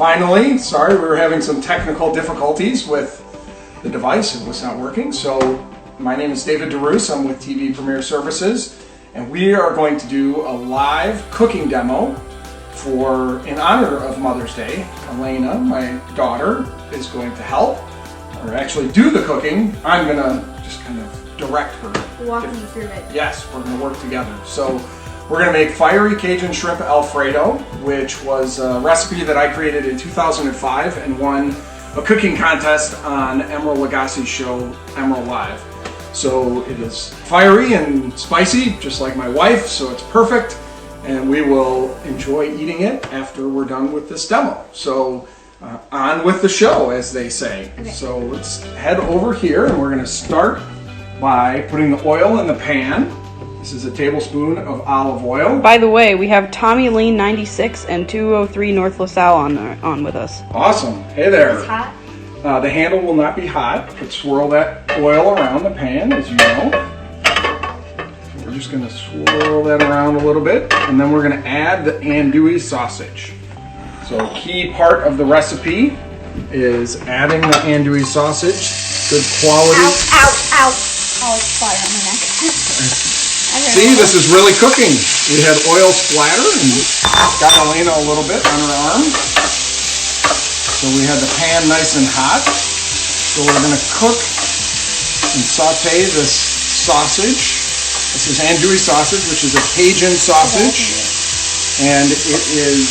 Finally, sorry, we were having some technical difficulties with the device. It was not working. So my name is David DeRoos. I'm with TV Premier Services, and we are going to do a live cooking demo in honor of Mother's Day. Elena, my daughter, is going to help, or actually do the cooking. I'm gonna just kind of direct her. Walk me through it. Yes, we're gonna work together. So we're gonna make Fiery Cajun Shrimp Alfredo, which was a recipe that I created in 2005 and won a cooking contest on Emeril Lagasse's show, Emeril Live. So it is fiery and spicy, just like my wife, so it's perfect. And we will enjoy eating it after we're done with this demo. So on with the show, as they say. Okay. So let's head over here, and we're gonna start by putting the oil in the pan. This is a tablespoon of olive oil. By the way, we have Tommy Lean 96 and 203 North LaSalle on with us. Awesome. Hey there. It's hot. The handle will not be hot, but swirl that oil around the pan, as you know. We're just going to swirl that around a little bit, and then we're going to add the andouille sausage. So a key part of the recipe is adding the andouille sausage. Good quality. Ow, ow, ow. Oh, it's fire on my neck. See, this is really cooking. We had oil splatter and got Elena a little bit on her arm. So we had the pan nice and hot. So we're going to cook and saute this sausage. This is andouille sausage, which is a Cajun sausage. And it is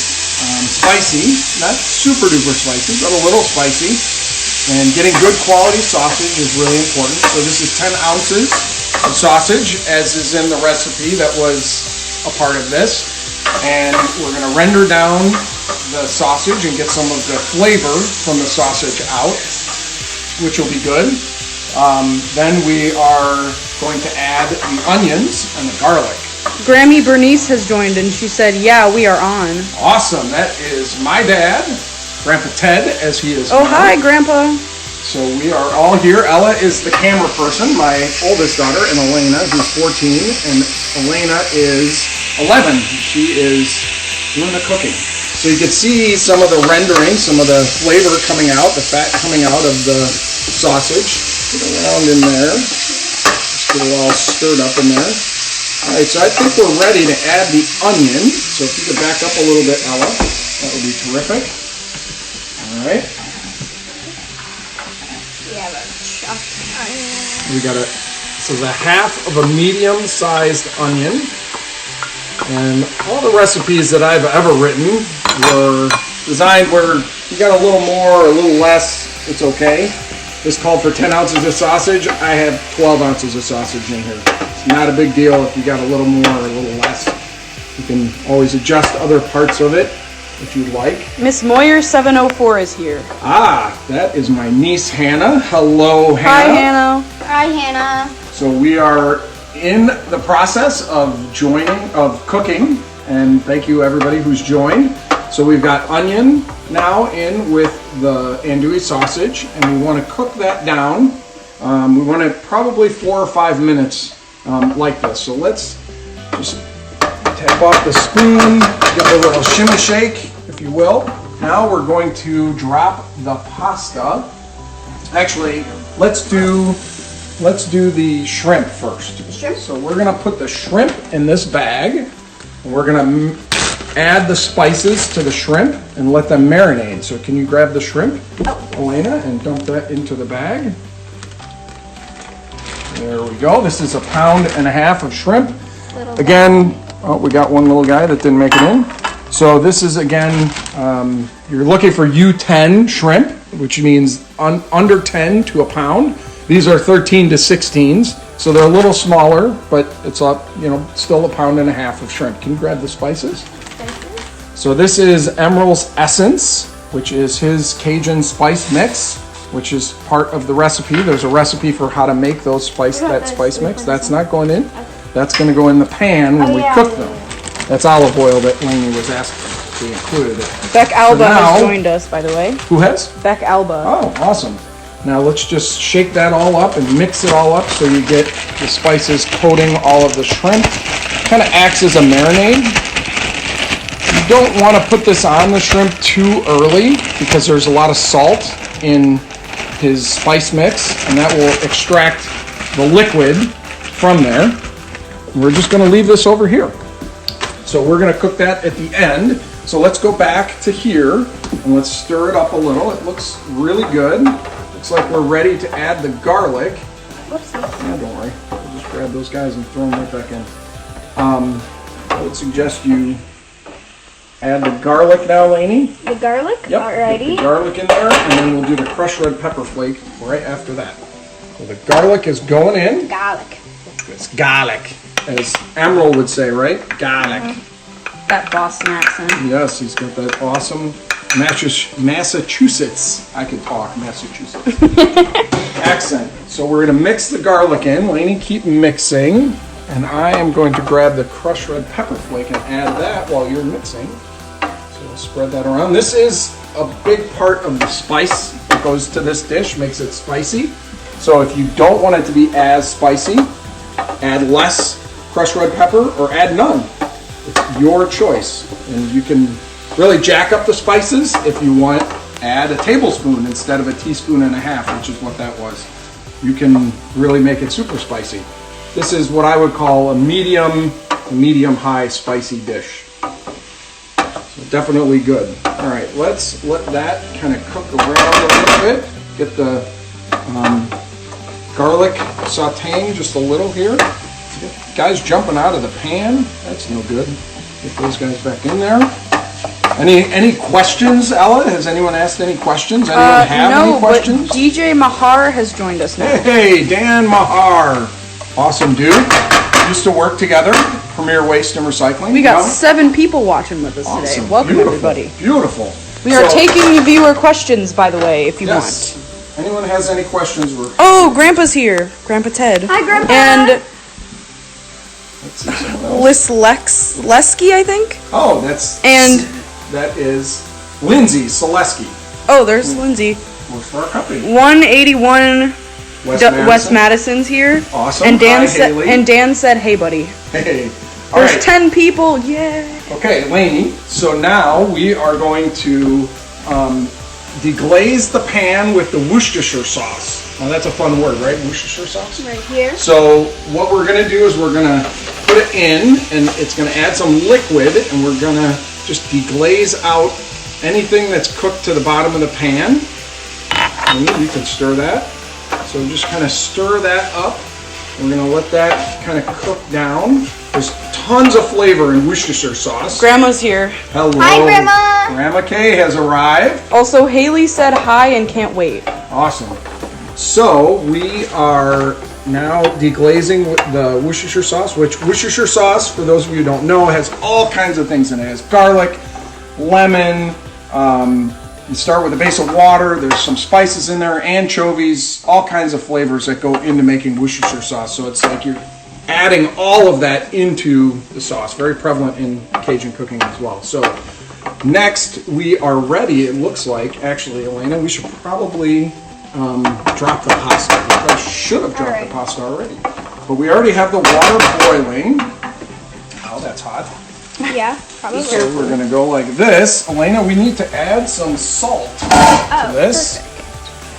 spicy, not super duper spicy, but a little spicy. And getting good quality sausage is really important. So this is 10 ounces of sausage, as is in the recipe that was a part of this. And we're going to render down the sausage and get some of the flavor from the sausage out, which will be good. Then we are going to add the onions and the garlic. Grammy Bernice has joined and she said, yeah, we are on. Awesome. That is my dad, Grandpa Ted, as he is Oh, known. hi, Grandpa. So we are all here. Ella is the camera person, my oldest daughter, and Elena, who's 14, and Elena is 11. She is doing the cooking. So you can see some of the rendering, some of the flavor coming out, the fat coming out of the sausage. Get around in there. Just get it all stirred up in there. All right, so I think we're ready to add the onion. So if you could back up a little bit, Ella, that would be terrific. All right. We got this is a half of a medium-sized onion, and all the recipes that I've ever written were designed where you got a little more or a little less, it's okay. This called for 10 ounces of sausage. I have 12 ounces of sausage in here. It's not a big deal if you got a little more or a little less. You can always adjust other parts of it if you'd like. Miss Moyer 704 is here. Ah, that is my niece Hannah. Hello, Hannah. Hi, Hannah. Hi, Hannah. So we are in the process of cooking, and thank you everybody who's joined. So we've got onion now in with the andouille sausage, and we want to cook that down. We want it probably 4 or 5 minutes like this. So let's just tap off the spoon, give it a little shimmy shake, if you will. Now we're going to drop the pasta. Actually, let's do the shrimp first. Shrimp? So we're gonna put the shrimp in this bag, and we're gonna add the spices to the shrimp and let them marinate. So can you grab the shrimp, Elena, and dump that into the bag? There we go. This is 1.5 pounds of shrimp. Again, oh, we got one little guy that didn't make it in. So this is, again, you're looking for U10 shrimp, which means under 10 to a pound. These are 13 to 16s, so they're a little smaller, but it's up, still 1.5 pounds of shrimp. Can you grab the spices? So this is Emeril's Essence, which is his Cajun spice mix, which is part of the recipe. There's a recipe for how to make that spice mix. That's not going in. That's going to go in the pan when we cook them. That's olive oil that Lainey was asking to be included. Beck Alba has joined us, by the way. Who has? Beck Alba. Oh, awesome. Now let's just shake that all up and mix it all up so you get the spices coating all of the shrimp. Kind of acts as a marinade. don't want to put this on the shrimp too early because there's a lot of salt in his spice mix, and that will extract the liquid from there. We're just going to leave this over here. So we're going to cook that at the end. So let's go back to here and let's stir it up a little. It looks really good. Looks like we're ready to add the garlic. Whoopsie. Yeah, don't worry. We'll just grab those guys and throw them right back in. I would suggest you add the garlic now, Lainey. The garlic? Yep. Alrighty. Get the garlic in there, and then we'll do the crushed red pepper flake right after that. So the garlic is going in. Garlic. It's garlic, as Emerald would say, right? Garlic. That Boston accent. Yes, he's got that awesome Massachusetts. I can talk Massachusetts accent. So we're going to mix the garlic in. Lainey, keep mixing. And I am going to grab the crushed red pepper flake and add that while you're mixing. So we'll spread that around. This is a big part of the spice that goes to this dish, makes it spicy. So if you don't want it to be as spicy, add less crushed red pepper or add none. It's your choice. And you can really jack up the spices. If you want, add a tablespoon instead of a teaspoon and a half, which is what that was. You can really make it super spicy. This is what I would call a medium-high spicy dish. So definitely good. All right, let's let that kind of cook around a little bit. Get the garlic sauteing just a little here. Guys jumping out of the pan, that's no good. Get those guys back in there. Any questions, Ella? Has anyone asked any questions? Anyone have any questions? But DJ Mahar has joined us now. Hey, Dan Mahar. Awesome dude. Used to work together, Premier Waste and Recycling. We got 7 people watching with us today. Welcome, everybody. Beautiful. We are taking viewer questions, by the way, if you want. Anyone has any questions? Oh, Grandpa's here. Grandpa Ted. Hi, Grandpa. And Let's see Lesky, I think. Oh, that is Lindsay Selesky. Oh, there's Lindsay. Works for our company. 181 West Madison's here. Awesome. And Dan Haley. and Dan said, "Hey, buddy." Hey. All There's right. 10 people. Yeah. Okay, Lainey. So now we are going to deglaze the pan with the Worcestershire sauce. Now that's a fun word, right? Worcestershire sauce. Right here. So what we're going to do is we're going to put it in, and it's going to add some liquid, and we're going to just deglaze out anything that's cooked to the bottom of the pan. And you can stir that. So just kind of stir that up. We're going to let that kind of cook down. There's tons of flavor in Worcestershire sauce. Grandma's here. Hello. Hi, Grandma. Grandma Kay has arrived. Also, Haley said hi and can't wait. Awesome. So we are now deglazing the Worcestershire sauce, which Worcestershire sauce, for those of you who don't know, has all kinds of things in it. It has garlic, lemon, you start with a base of water, there's some spices in there, anchovies, all kinds of flavors that go into making Worcestershire sauce. So it's like you're adding all of that into the sauce. Very prevalent in Cajun cooking as well. So next we are ready, it looks like. Actually, Elena, we should probably drop the pasta. We probably should have dropped the pasta already. But we already have the water boiling. Oh, that's hot. Yeah, probably. So we're going to go like this. Elena, we need to add some salt to this.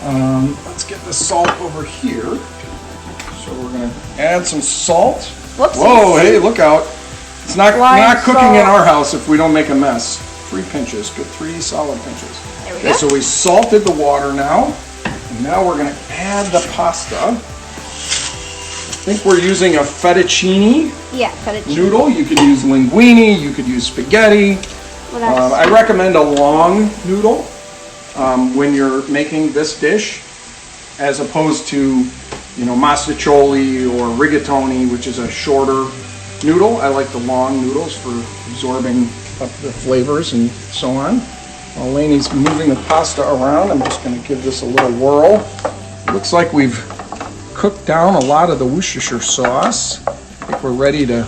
Let's get the salt over here. So we're going to add some salt. Whoopsies. Whoa, hey, look out. It's not cooking salt. in our house if we don't make a mess. 3 pinches, good 3 solid pinches. There we Okay, go. so we salted the water now. And now we're going to add the pasta. I think we're using a fettuccine Yeah, fettuccine. noodle. You could use linguine, you could use spaghetti. Well, I recommend a long noodle when you're making this dish, as opposed to, mastacholi or rigatoni, which is a shorter noodle. I like the long noodles for absorbing up the flavors and so on. While Lainey's moving the pasta around, I'm just going to give this a little whirl. Looks like we've cooked down a lot of the Worcestershire sauce. I think we're ready to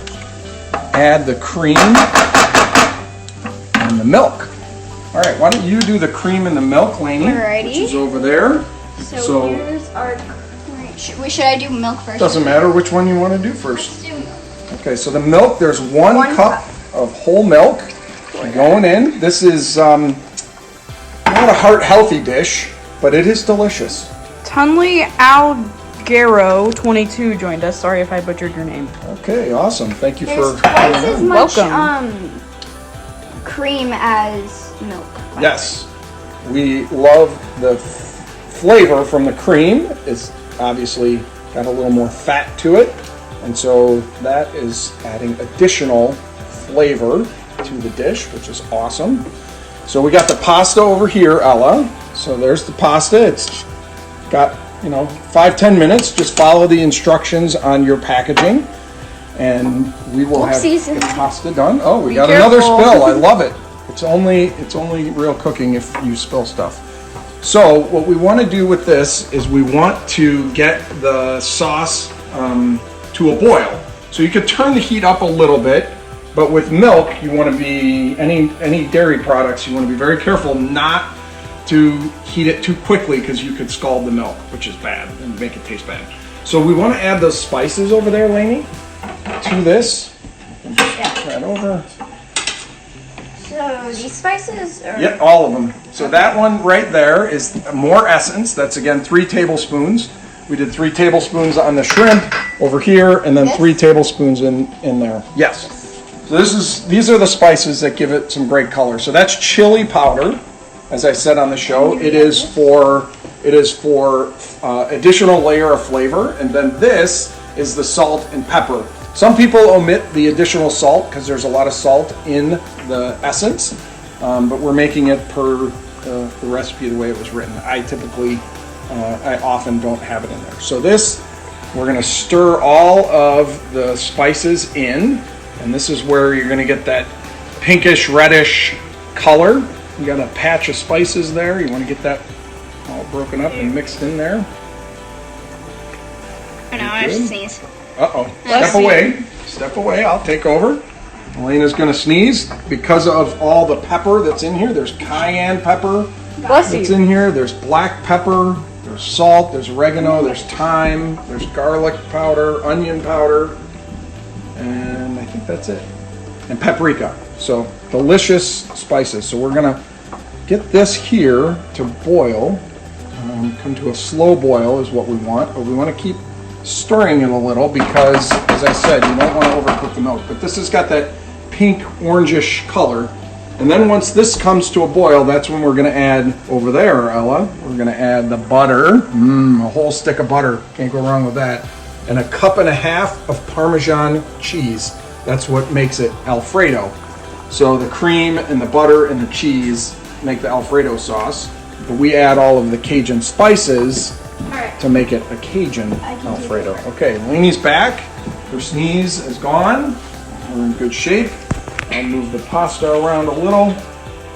add the cream and the milk. All right, why don't you do the cream and the milk, Lainey? Alrighty. Which is over there. So here's our cream. Should I do milk first? Doesn't matter which one you want to do first. Let's do milk. Okay, so the milk, there's one cup cup. of whole milk. going in. This is not a heart-healthy dish, but it is delicious. Tunley Algero 22 joined us. Sorry if I butchered your name. Okay, awesome. Thank you There's for twice as much Welcome. cream as milk. Yes, we love the flavor from the cream. It's obviously got a little more fat to it, and so that is adding additional flavor to the dish, which is awesome. So we got the pasta over here, Ella. So there's the pasta. It's got, 5-10 minutes. Just follow the instructions on your packaging, and we will have the pasta done. Oh, we got another spill. I love it. It's only real cooking if you spill stuff. So what we want to do with this is we want to get the sauce to a boil. So you could turn the heat up a little bit, but with milk, you want to be, any dairy products, you want to be very careful not to heat it too quickly because you could scald the milk, which is bad and make it taste bad. So we want to add those spices over there, Lainey, to this. Just right over. So these spices are... Yep, all of them. So that one right there is more essence. That's again 3 tablespoons. We did 3 tablespoons on the shrimp over here, and then 3 tablespoons in there. Yes. So these are the spices that give it some great color. So that's chili powder, as I said on the show. It is for additional layer of flavor, and then this is the salt and pepper. Some people omit the additional salt because there's a lot of salt in the essence, but we're making it per the recipe the way it was written. I often don't have it in there. So we're going to stir all of the spices in, and this is where you're going to get that pinkish reddish color. You got a patch of spices there. You want to get that all broken up and mixed in there. I know, I just sneeze. Uh-oh. Step away. I'll take over. Elena's going to sneeze because of all the pepper that's in here. There's cayenne pepper that's in here. There's black pepper. There's salt. There's oregano. There's thyme. There's garlic powder, onion powder. And I think that's it. And paprika. So delicious spices. So we're going to get this here to boil. Come to a slow boil is what we want. But we want to keep stirring it a little because, as I said, you don't want to overcook the milk. But this has got that pink orangish color. And then once this comes to a boil, that's when we're going to add over there, Ella. We're going to add the butter. A whole stick of butter. Can't go wrong with that. And 1.5 cups of Parmesan cheese. That's what makes it Alfredo. So the cream and the butter and the cheese make the Alfredo sauce. But we add all of the Cajun spices to make it a Cajun Alfredo. Okay, Lainey's back. Her sneeze is gone. We're in good shape. I'll move the pasta around a little.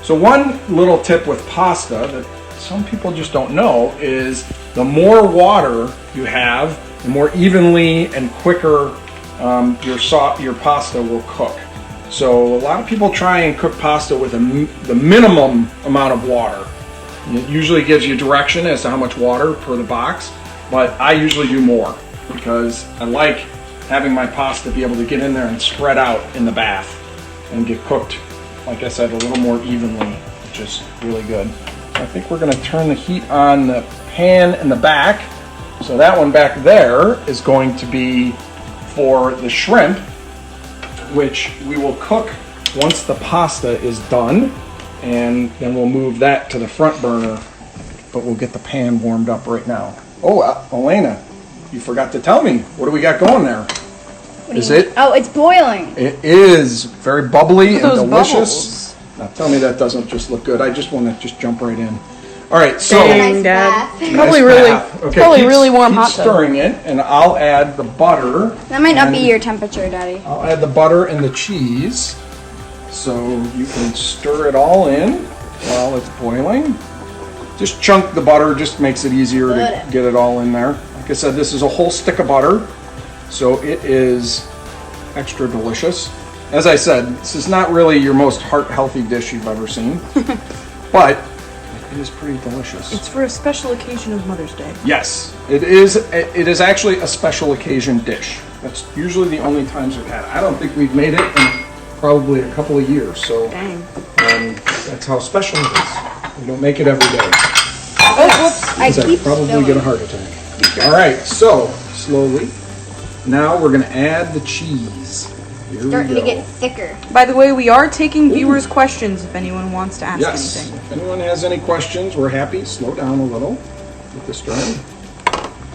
So one little tip with pasta that some people just don't know is the more water you have, the more evenly and quicker your pasta will cook. So a lot of people try and cook pasta with the minimum amount of water. It usually gives you direction as to how much water per the box, but I usually do more because I like having my pasta be able to get in there and spread out in the bath and get cooked, like I said, a little more evenly, which is really good. I think we're going to turn the heat on the pan in the back. So that one back there is going to be for the shrimp, which we will cook once the pasta is done. And then we'll move that to the front burner, but we'll get the pan warmed up right now. Oh, Elena, you forgot to tell me. What do we got going there? Is it? Oh, it's boiling. It is very bubbly and delicious. Now tell me that doesn't just look good. I just want to just jump right in. All right, so Dang, Dad. nice Probably really warm hot tub. Stirring it, and I'll add the butter. That might not be your temperature, Daddy. I'll add the butter and the cheese. So you can stir it all in while it's boiling. Just chunk the butter, just makes it easier to get it all in there. Like I said, this is a whole stick of butter, so it is extra delicious. As I said, this is not really your most heart-healthy dish you've ever seen, but it is pretty delicious. It's for a special occasion of Mother's Day. Yes, it is. It is actually a special occasion dish. That's usually the only times we've had it. I don't think we've made it in probably a couple of years. So Dang. that's how special it is. We don't make it every day. Oh, whoops. I keep probably spilling. get a heart attack. All right, so slowly. Now we're going to add the cheese. Here Starting we to go. get thicker. By the way, we are taking viewers' questions if anyone wants to ask Yes. anything. If anyone has any questions, we're happy. Slow down a little with the stirring.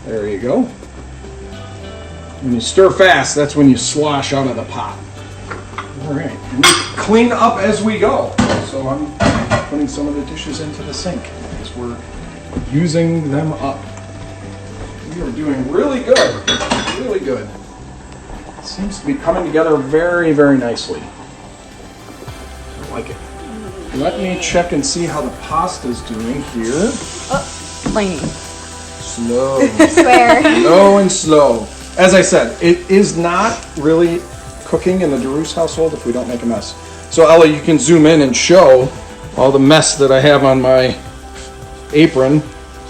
There you go. When you stir fast, that's when you slosh out of the pot. All right. And we clean up as we go. So I'm putting some of the dishes into the sink as we're using them up. We are doing really good. Really good. It seems to be coming together very, very nicely. I like it. Let me check and see how the pasta's doing here. Plain. Slow. Swear. Slow and slow. As I said, it is not really cooking in the DeRoos household if we don't make a mess. So Ella, you can zoom in and show all the mess that I have on my apron.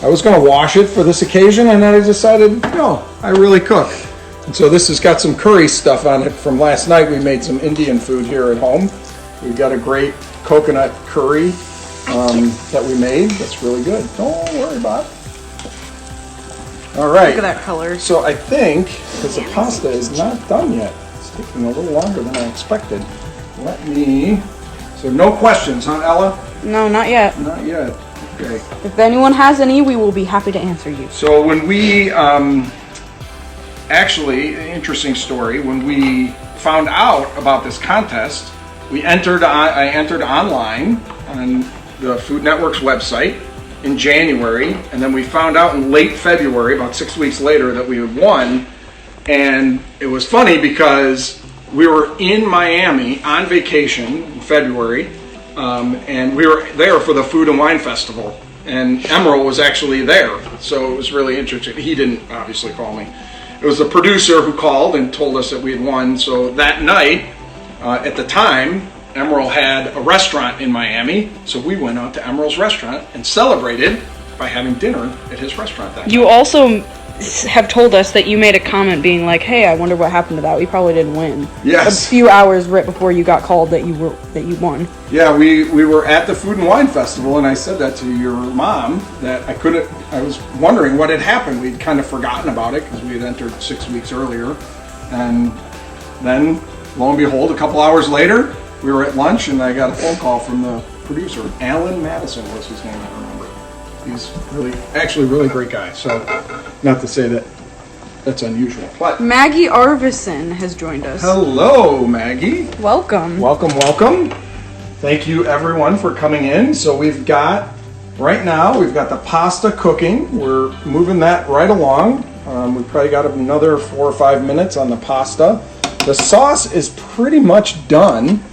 I was going to wash it for this occasion, and then I decided, no, I really cook. And so this has got some curry stuff on it from last night. We made some Indian food here at home. We've got a great coconut curry that we made. That's really good. Don't worry about it. All right. Look at that color. So I think, because the pasta is not done yet, it's taking a little longer than I expected. Let me, so no questions, huh, Ella? No, not yet. Not yet. Okay. If anyone has any, we will be happy to answer you. So when we, actually, an interesting story, when we found out about this contest, I entered online on the Food Network's website in January, and then we found out in late February, about 6 weeks later, that we had won. And it was funny because we were in Miami on vacation in February, and we were there for the Food and Wine Festival, and Emerald was actually there, so it was really interesting. He didn't obviously call me. It was the producer who called and told us that we had won. So that night, at the time, Emerald had a restaurant in Miami, so we went out to Emerald's restaurant and celebrated by having dinner at his restaurant that night. You also have told us that you made a comment being like, "Hey, I wonder what happened to that. We probably didn't win." Yes. A few hours right before you got called that you won. Yeah, we were at the Food and Wine Festival, and I said that to your mom, that I was wondering what had happened. We'd kind of forgotten about it because we had entered 6 weeks earlier. And then, lo and behold, a couple hours later, we were at lunch, and I got a phone call from the producer. Alan Madison was his name, I remember. He's really great guy. So, not to say that that's unusual. But Maggie Arvison has joined us. hello, Maggie. Welcome. Welcome, welcome. Thank you, everyone, for coming in. So right now, we've got the pasta cooking. We're moving that right along. We've probably got another 4 or 5 minutes on the pasta. The sauce is pretty much done.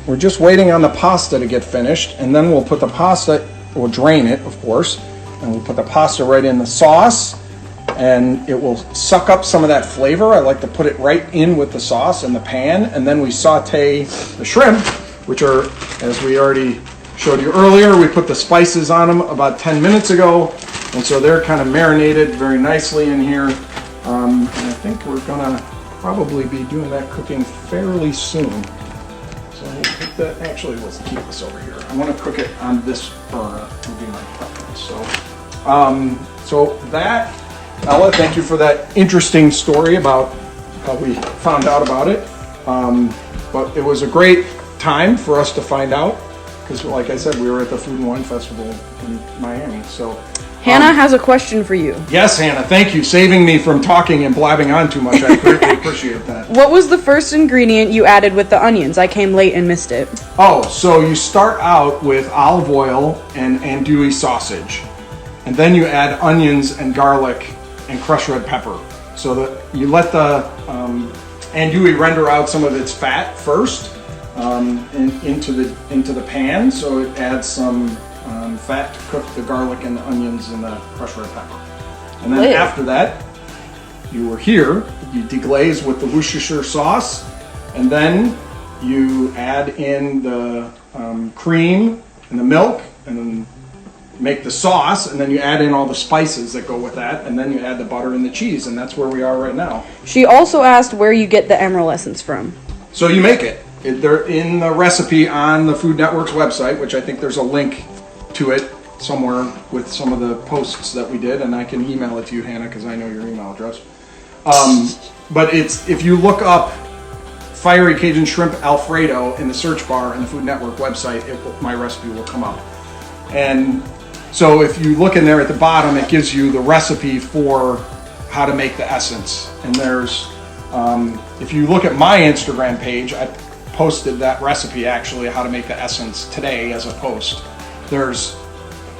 We're just waiting on the pasta to get finished, and then we'll drain it, of course, and we'll put the pasta right in the sauce, and it will suck up some of that flavor. I like to put it right in with the sauce in the pan, and then we saute the shrimp, which are, as we already showed you earlier, we put the spices on them about 10 minutes ago, and so they're kind of marinated very nicely in here. And I think we're gonna probably be doing that cooking fairly soon. So we'll put that, actually let's keep this over here. I want to cook it on this burner, would be my preference. So that, Ella, thank you for that interesting story about how we found out about it. But it was a great time for us to find out, because like I said, we were at the Food and Wine Festival in Miami. So Hannah has a question for you. yes, Hannah, thank you, saving me from talking and blabbing on too much. I greatly appreciate that. What was the first ingredient you added with the onions? I came late and missed it. Oh, so you start out with olive oil and andouille sausage, and then you add onions and garlic and crushed red pepper. So that you let the andouille render out some of its fat first into the pan, so it adds some fat to cook the garlic and the onions and the crushed red pepper. And then after that, you deglaze with the Worcestershire sauce, and then you add in the cream and the milk, and then make the sauce, and then you add in all the spices that go with that, and then you add the butter and the cheese, and that's where we are right now. She also asked where you get the emerald essence from. So you make it. They're in the recipe on the Food Network's website, which I think there's a link to it somewhere with some of the posts that we did, and I can email it to you, Hannah, because I know your email address. But if you look up Fiery Cajun Shrimp Alfredo in the search bar in the Food Network website, my recipe will come up. And so if you look in there at the bottom, it gives you the recipe for how to make the essence. And there's, if you look at my Instagram page, I posted that recipe actually, how to make the essence today as a post. There's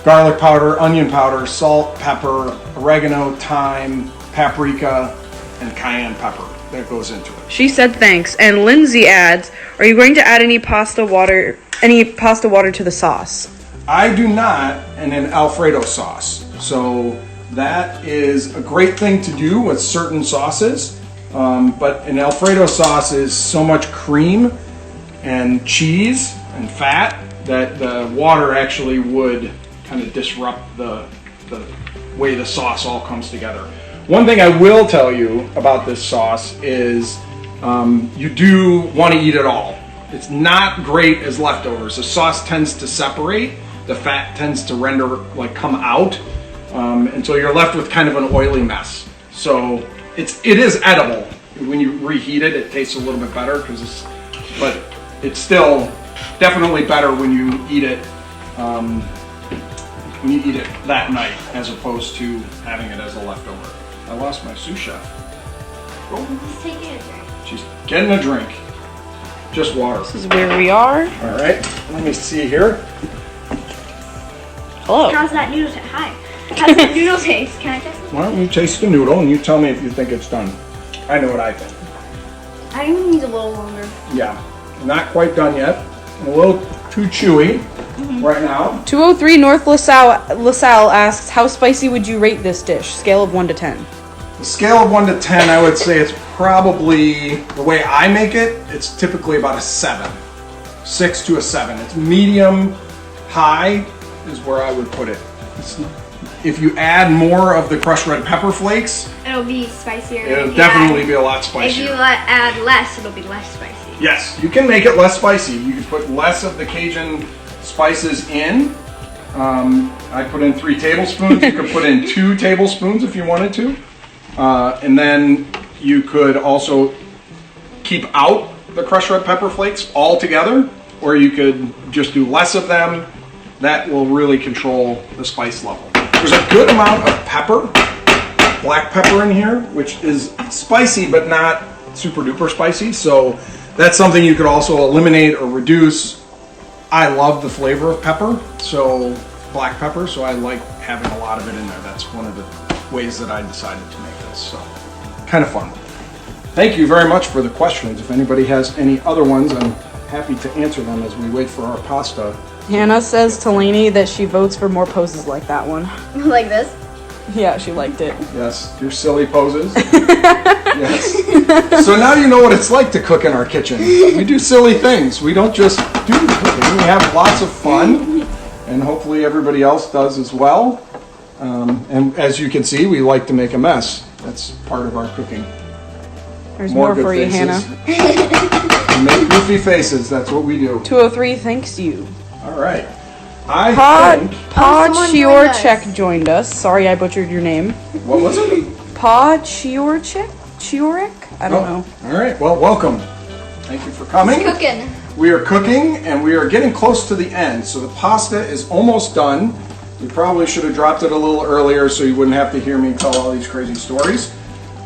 garlic powder, onion powder, salt, pepper, oregano, thyme, paprika, and cayenne pepper that goes into it. She said thanks. And Lindsay adds, are you going to add any pasta water to the sauce? I do not, in an Alfredo sauce. So that is a great thing to do with certain sauces. But an Alfredo sauce is so much cream and cheese and fat that the water actually would kind of disrupt the way the sauce all comes together. One thing I will tell you about this sauce is you do want to eat it all. It's not great as leftovers. The sauce tends to separate. The fat tends to come out until you're left with kind of an oily mess. So it is edible. When you reheat it, it tastes a little bit better but it's still definitely better when you eat it that night as opposed to having it as a leftover. I lost my sous chef. He's taking a drink. She's getting a drink. Just water. This is where we are. All right, let me see here. Hello. How's that noodle taste? Hi. How's the noodle taste? Can I taste it? Why don't you taste the noodle and you tell me if you think it's done. I know what I think. I think it needs a little longer. Yeah, not quite done yet. A little too chewy right now. 203 North LaSalle asks, how spicy would you rate this dish? Scale of 1 to 10. The scale of 1 to 10, I would say it's probably, the way I make it, it's typically about a 7. 6 to a 7. It's medium, high is where I would put it. If you add more of the crushed red pepper flakes, It'll be spicier. it'll definitely be a lot spicier. If you add less, it'll be less spicy. Yes, you can make it less spicy. You can put less of the Cajun spices in. I put in 3 tablespoons. You could put in 2 tablespoons if you wanted to. And then you could also keep out the crushed red pepper flakes altogether, or you could just do less of them. That will really control the spice level. There's a good amount of pepper, black pepper in here, which is spicy but not super duper spicy. So that's something you could also eliminate or reduce. I love the flavor of pepper, so black pepper, so I like having a lot of it in there. That's one of the ways that I decided to make this. So kind of fun. Thank you very much for the questions. If anybody has any other ones, I'm happy to answer them as we wait for our pasta. Hannah says to Lainey that she votes for more poses like that one. Like this? Yeah, she liked it. Yes, your silly poses. Yes. So now you know what it's like to cook in our kitchen. We do silly things. We don't just do cooking. We have lots of fun, and hopefully everybody else does as well. And as you can see, we like to make a mess. That's part of our cooking. There's more for you, faces. Hannah. We make goofy faces. That's what we do. 203 thanks you. All right. Pod someone Chiorchek joined us. Sorry, I butchered your name. What was it? Pod Chiorchek? I don't know. All right. Well, welcome. Thank you for coming. Cooking. We are cooking, and we are getting close to the end. So the pasta is almost done. We probably should have dropped it a little earlier so you wouldn't have to hear me tell all these crazy stories.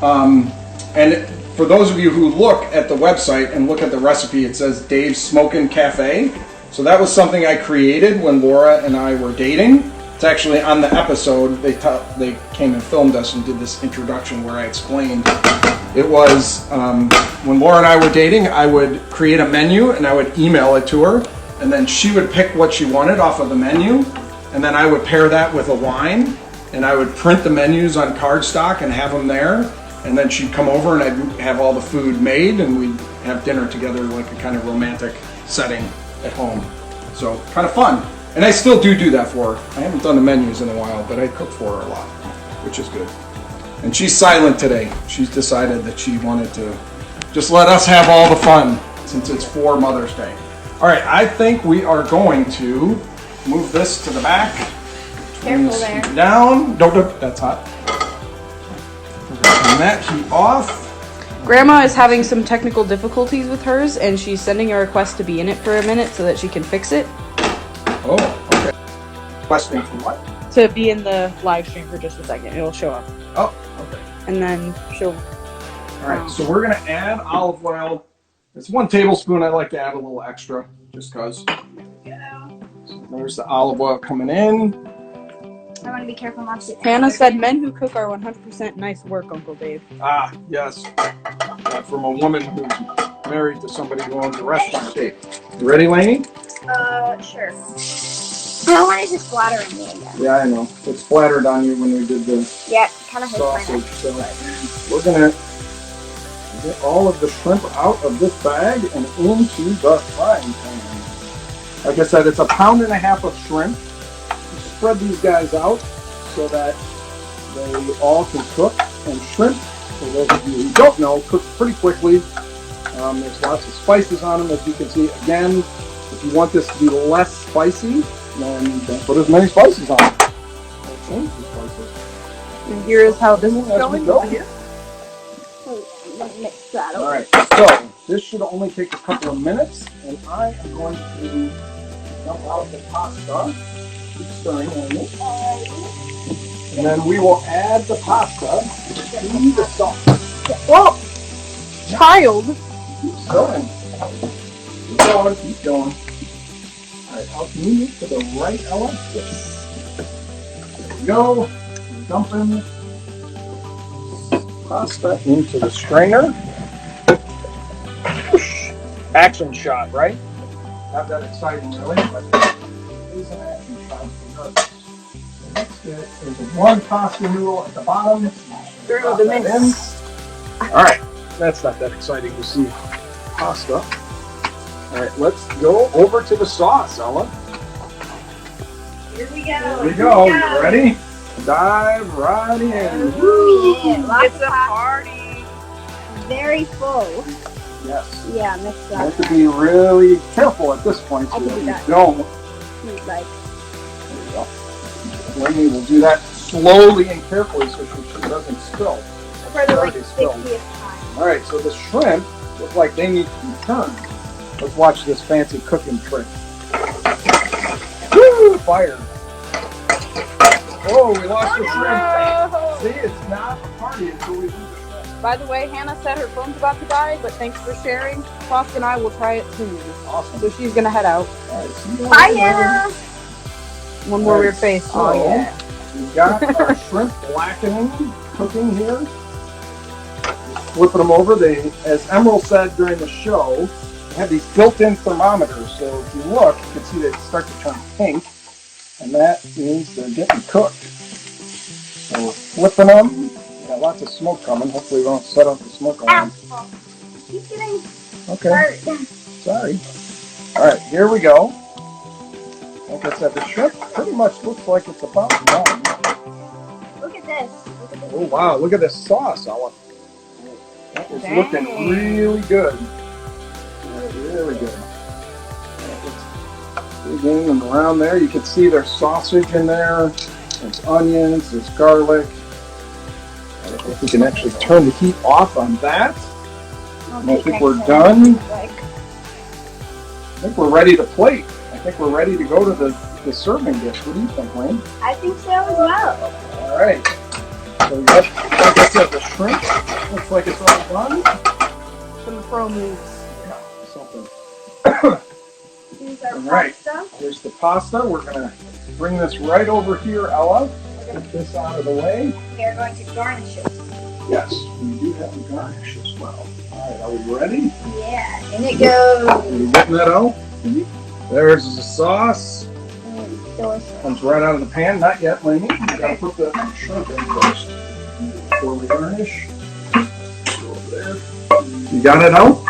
And for those of you who look at the website and look at the recipe, it says Dave's Smokin' Cafe. So that was something I created when Laura and I were dating. It's actually on the episode. They came and filmed us and did this introduction where I explained. It was when Laura and I were dating, I would create a menu and I would email it to her, and then she would pick what she wanted off of the menu, and then I would pair that with a wine, and I would print the menus on cardstock and have them there, and then she'd come over and I'd have all the food made, and we'd have dinner together like a kind of romantic setting at home. So kind of fun. And I still do that for her. I haven't done the menus in a while, but I cook for her a lot, which is good. And she's silent today. She's decided that she wanted to just let us have all the fun. since it's for Mother's Day. All right, I think we are going to move this to the back. Careful there. Down. Don't, that's hot. Turn that heat off. Grandma is having some technical difficulties with hers, and she's sending a request to be in it for a minute so that she can fix it. Oh, okay. Requesting for what? To be in the live stream for just a second. It'll show up. Oh, okay. And then she'll... All right, so we're going to add olive oil. It's 1 tablespoon. I like to add a little extra just because. So there's the olive oil coming in. I want to be careful not to. Hannah said men who cook are 100% nice work, Uncle Dave. Ah, yes. From a woman who's married to somebody who owns a restaurant. You ready, Lainey? Sure. I don't want it to splatter on me again. Yeah, I know. It splattered on you when we did the Yeah, kind of hurts my sausage. neck. So we're going to get all of the shrimp out of this bag and into the frying pan. Like I said, it's 1.5 pounds of shrimp. Spread these guys out so that they all can cook. And shrimp, for those of you who don't know, cook pretty quickly. There's lots of spices on them, as you can see. Again, if you want this to be less spicy, then don't put as many spices on it. Change the spices. And here is how this is As we going. go. Let me mix that over. All right, so this should only take a couple of minutes, and I am going to dump out the pasta. Keep stirring on it. And then we will add the pasta to the sauce. Whoa! Child! Keep stirring. Keep going, keep going. All right, I'll move it to the right, Ella. Yes. There we go. We're dumping pasta into the strainer. Action shot, right? Not that exciting, really, but it is an action shot. Next, there's 1 pasta noodle at the bottom. Through the mix. All right, that's not that exciting to see pasta. All right, let's go over to the sauce, Ella. Here we go. Here we go. You ready? Dive right in. Yeah, lots It's of a pasta. party. Very full. Yes. Yeah, mix You that. have to be really careful at this point so I can that do you that. don't. Like, There we go. Lainey will do that slowly and carefully so she doesn't spill. for the like Already spilled. 60th time. All right, so the shrimp look like they need to be turned. Let's watch this fancy cooking trick. Woo! Fire. Oh, we lost the shrimp. See, it's not a party until we lose the shrimp. By the way, Hannah said her phone's about to die, but thanks for sharing. Fox and I will try it soon. Awesome. So she's gonna head out. All right, see you Bye, later. Hannah. One more Right, weird face. so- Oh yeah. We've got our shrimp blackening cooking here. Flipping them over. They, as Emerald said during the show, they have these built-in thermometers. So if you look, you can see they start to turn pink, and that means they're getting cooked. So we're flipping them. We got lots of smoke coming. Hopefully we don't set off the smoke alarm. Keep getting Okay, hurt. sorry. All right, here we go. Like I said, the shrimp pretty much looks like it's about done. Look at this. Look at this. Oh wow, look at this sauce, Ella. That is Dang. looking really good. Really good. Dig in and around there. You can see there's sausage in there. There's onions, there's garlic. I don't know if we can actually turn the heat off on that. I think we're done. Like, I think we're ready to plate. I think we're ready to go to the serving dish. What do you think, Wayne? I think so as well. All right. So we got, like I said, the shrimp. Looks like it's all done. Some pro moves. Yeah, something. Here's our All right. pasta. Here's the pasta. We're gonna bring this right over here, Ella. Get this out of the way. We are going to garnish it. Yes, we do have a garnish as well. All right, are we ready? Yeah, in it goes. Are we getting that out? There's the sauce. Comes right out of the pan. Not yet, Lainey. We gotta put the shrimp in first before we garnish. Go over there. You got it out?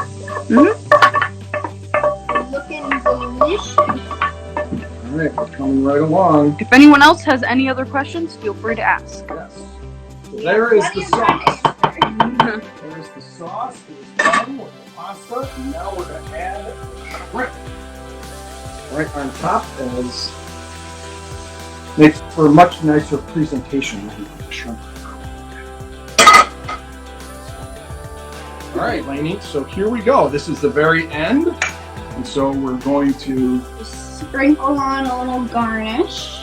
Looking delicious. All right, we're coming right along. If anyone else has any other questions, feel free to ask. Yes. So there is the sauce. There's the sauce. It's done with the pasta. And now we're going to add the shrimp. Right on top as makes for a much nicer presentation when you put the shrimp. All right, Lainey. So here we go. This is the very end. And so we're going to sprinkle on a little garnish.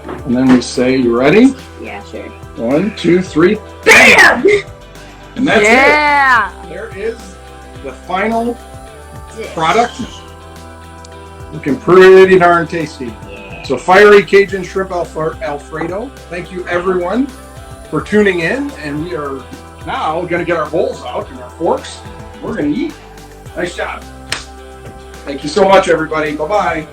and then we say, you ready? Yeah, sure. 1, 2, 3, Bam! and that's Yeah. it. There is the final Dish. product. Looking pretty darn tasty. Yeah. So Fiery Cajun Shrimp Alfredo. Thank you everyone for tuning in, and we are now going to get our bowls out and our forks. We're going to eat. Nice job. Thank you so much, everybody. Bye-bye.